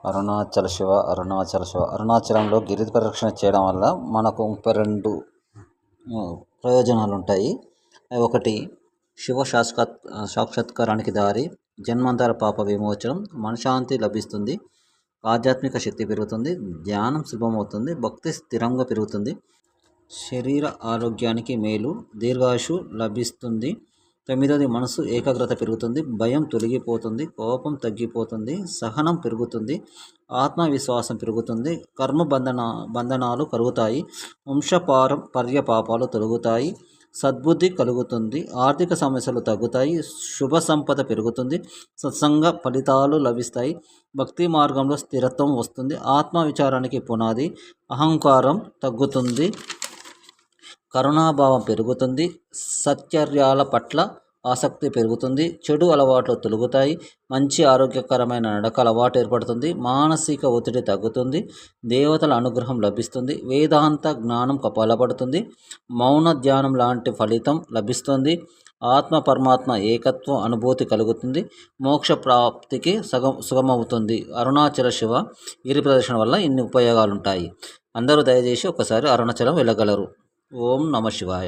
అరుణాచల శివ అరుణాచల శివ అరుణాచలంలో గిరి ప్రదక్షిణ చేయడం వల్ల మనకు 32 ప్రయోజనాలు ఉంటాయి. ఒకటి, శివ సాక్షాత్కారానికి దారి, జన్మాంతర పాప విమోచనం, మనశ్శాంతి లభిస్తుంది, ఆధ్యాత్మిక శక్తి పెరుగుతుంది, ధ్యానం సులభమవుతుంది, భక్తి స్థిరంగా పెరుగుతుంది, శరీర ఆరోగ్యానికి మేలు, దీర్ఘాయుషు లభిస్తుంది. 9ది, మనసు ఏకాగ్రత పెరుగుతుంది, భయం తొలగిపోతుంది, కోపం తగ్గిపోతుంది, సహనం పెరుగుతుంది, ఆత్మవిశ్వాసం పెరుగుతుంది, కర్మ బంధనాలు కలుగుతాయి, వంశపారంపర్య పాపాలు తొలగుతాయి, సద్బుద్ధి కలుగుతుంది, ఆర్థిక సమస్యలు తగ్గుతాయి, శుభ సంపద పెరుగుతుంది, సత్సంగ ఫలితాలు లభిస్తాయి, భక్తి మార్గంలో స్థిరత్వం వస్తుంది, ఆత్మ విచారానికి పునాది, అహంకారం తగ్గుతుంది, కరుణాభావం పెరుగుతుంది, సత్చర్యాల పట్ల ఆసక్తి పెరుగుతుంది, చెడు అలవాట్లు తొలగుతాయి, మంచి ఆరోగ్యకరమైన నడక అలవాటు ఏర్పడుతుంది, మానసిక ఒత్తిడి తగ్గుతుంది, దేవతల అనుగ్రహం లభిస్తుంది, వేదాంత జ్ఞానం బలపడుతుంది, మౌన ధ్యానం లాంటి ఫలితం లభిస్తుంది, ఆత్మ పరమాత్మ ఏకత్వం అనుభూతి కలుగుతుంది, మోక్ష ప్రాప్తికి సుగమవుతుంది. అరుణాచల శివ గిరి ప్రదర్శన వల్ల ఇన్ని ఉపయోగాలు ఉంటాయి. అందరూ దయచేసి ఒకసారి అరుణాచలం వెళ్ళగలరు. ఓం నమ శివాయ.